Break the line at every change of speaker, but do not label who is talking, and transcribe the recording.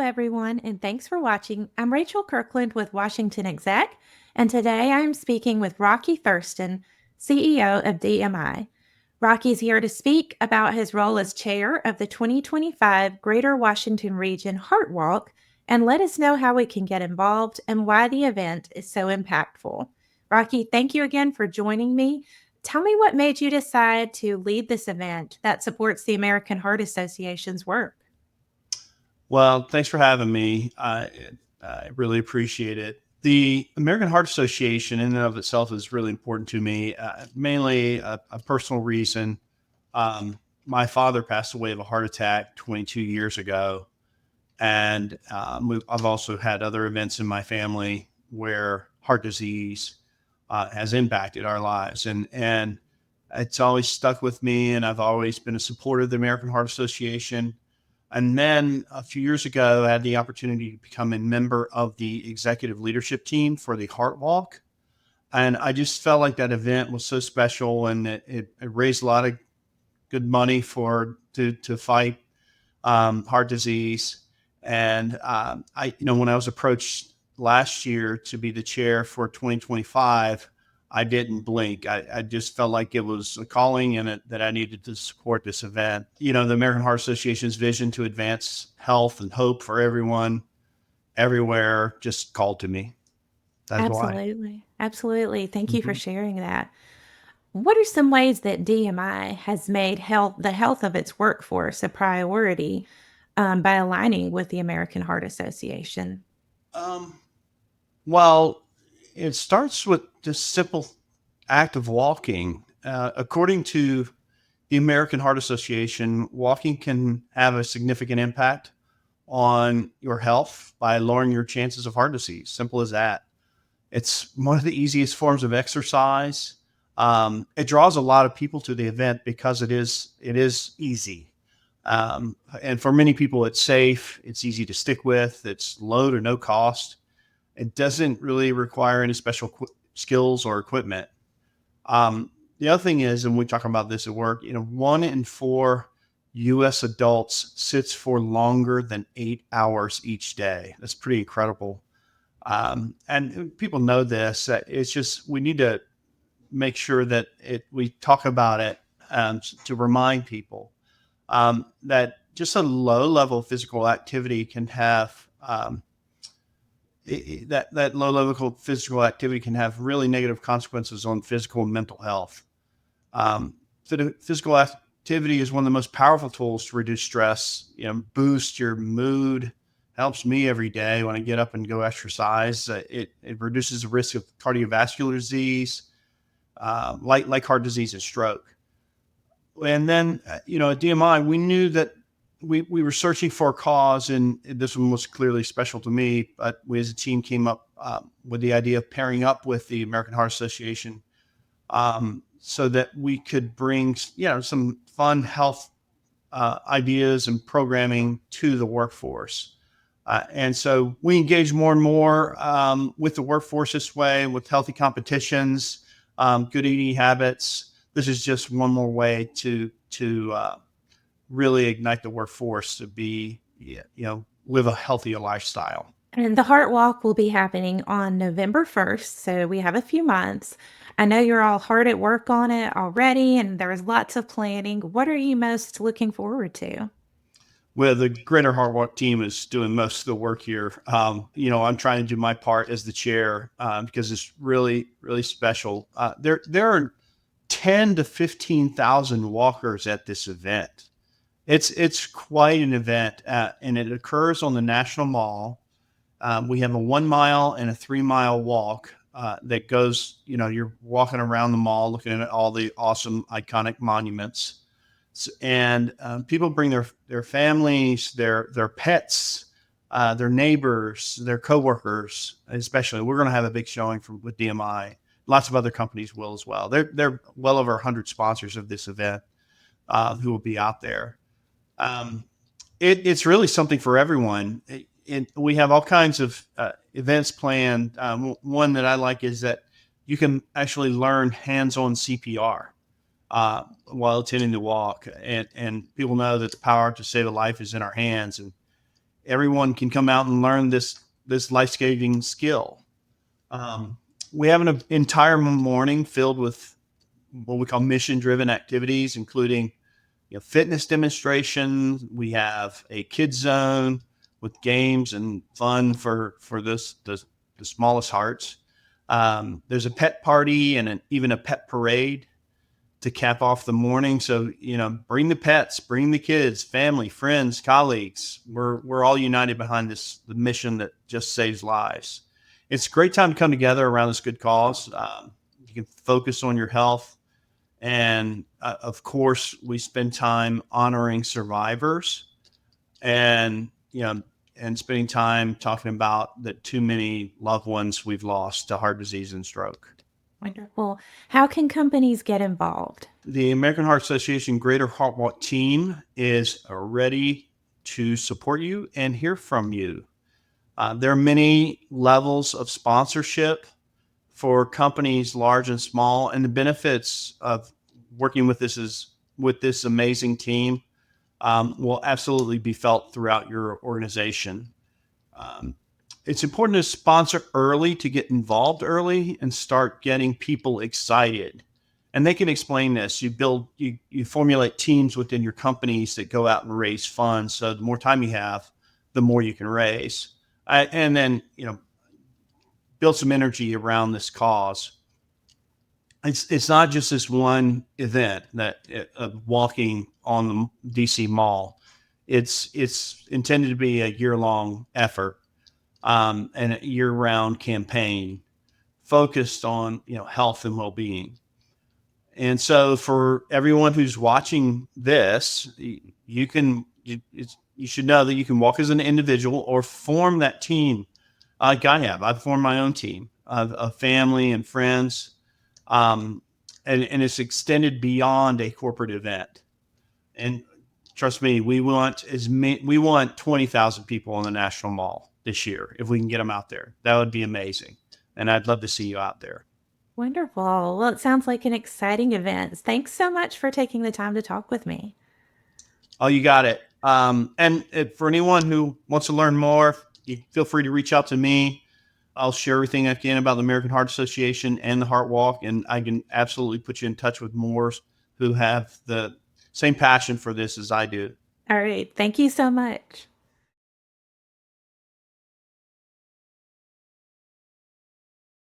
everyone, and thanks for watching. I'm Rachel Kirkland with WashingtonExec, and today I'm speaking with Rocky Thurston, CEO of DMI. Rocky's here to speak about his role as chair of the 2025 Greater Washington Region Heart Walk and let us know how we can get involved and why the event is so impactful. Rocky, thank you again for joining me. Tell me what made you decide to lead this event that supports the American Heart Association's work.
Well, thanks for having me. I really appreciate it. The American Heart Association in and of itself is really important to me, mainly a personal reason. My father passed away of a heart attack 22 years ago. And I've also had other events in my family where heart disease has impacted our lives. And it's always stuck with me. And I've always been a supporter of the American Heart Association. And then a few years ago, I had the opportunity to become a member of the executive leadership team for the Heart Walk. And I just felt like that event was so special, and it raised a lot of good money to fight heart disease. And when I was approached last year to be the chair for 2025, I didn't blink. I just felt like it was a calling in it that I needed to support this event. The American Heart Association's vision to advance health and hope for everyone, everywhere, just called to me. That's why.
Absolutely. Absolutely. Thank you for
Mhm.
sharing that. What are some ways that DMI has made the health of its workforce a priority by aligning with the American Heart Association?
Um, well, it starts with just simple act of walking. According to the American Heart Association, walking can have a significant impact on your health by lowering your chances of heart disease. Simple as that. It's one of the easiest forms of exercise. It draws a lot of people to the event because it is easy. And for many people, it's safe. It's easy to stick with. It's low to no cost. It doesn't really require any special skills or equipment. The other thing is, and we talk about this at work, 1 in 4 U.S. adults sits for longer than 8 hours each day. That's pretty incredible. And people know this. It's just we need to make sure that we talk about it to remind people that just a low level of physical activity can have that low level of physical activity can have really negative consequences on physical and mental health. Physical activity is one of the most powerful tools to reduce stress, boost your mood. Helps me every day when I get up and go exercise. It reduces the risk of cardiovascular disease, like heart disease and stroke. And then, at DMI, we knew that we were searching for a cause, and this one was clearly special to me. But we, as a team, came up with the idea of pairing up with the American Heart Association so that we could bring, some fun health ideas and programming to the workforce. And so we engage more and more with the workforce this way, with healthy competitions, good eating habits. This is just one more way to really ignite the workforce to live a healthier lifestyle.
And the Heart Walk will be happening on November 1st, so we have a few months. I know you're all hard at work on it already, and there's lots of planning. What are you most looking forward to?
Well, the Greater Heart Walk team is doing most of the work here. I'm trying to do my part as the chair because it's really, really special. There are 10 to 15,000 walkers at this event. It's quite an event, and it occurs on the National Mall. We have a 1 mile and a 3 mile walk that goes. You're walking around the mall, looking at all the awesome, iconic monuments. And people bring their families, their pets, their neighbors, their coworkers. Especially, we're going to have a big showing with DMI. Lots of other companies will as well. They're well over 100 sponsors of this event who will be out there. It's really something for everyone. We have all kinds of events planned. One that I like is that you can actually learn hands-on CPR while attending the walk, and people know that the power to save a life is in our hands. And everyone can come out and learn this life-saving skill. Um, we have an entire morning filled with what we call mission-driven activities, including fitness demonstrations. We have a kids zone with games and fun for the smallest hearts. There's a pet party and even a pet parade to cap off the morning. So, bring the pets, bring the kids, family, friends, colleagues. We're all united behind the mission that just saves lives. It's a great time to come together around this good cause. You can focus on your health. And of course, we spend time honoring survivors and, and spending time talking about the too many loved ones we've lost to heart disease and stroke.
Wonderful. How can companies get involved?
The American Heart Association Greater Heart Walk team is ready to support you and hear from you. There are many levels of sponsorship for companies large and small, and the benefits of working with this amazing team will absolutely be felt throughout your organization. It's important to sponsor early, to get involved early and start getting people excited. And they can explain this. You formulate teams within your companies that go out and raise funds. So the more time you have, the more you can raise. And then, build some energy around this cause. It's not just this one event that walking on the DC Mall. It's intended to be a year-long effort. And a year-round campaign focused on health and well-being. And so, for everyone who's watching this, you should know that you can walk as an individual or form that team. Like I have, I've formed my own team of family and friends, and it's extended beyond a corporate event. And trust me, we want 20,000 people on the National Mall this year. If we can get them out there, that would be amazing. And I'd love to see you out there.
Wonderful. Well, it sounds like an exciting event. Thanks so much for taking the time to talk with me.
Oh, you got it. And for anyone who wants to learn more, you feel free to reach out to me. I'll share everything I can about the American Heart Association and the Heart Walk, and I can absolutely put you in touch with more who have the same passion for this as I do.
All right. Thank you so much.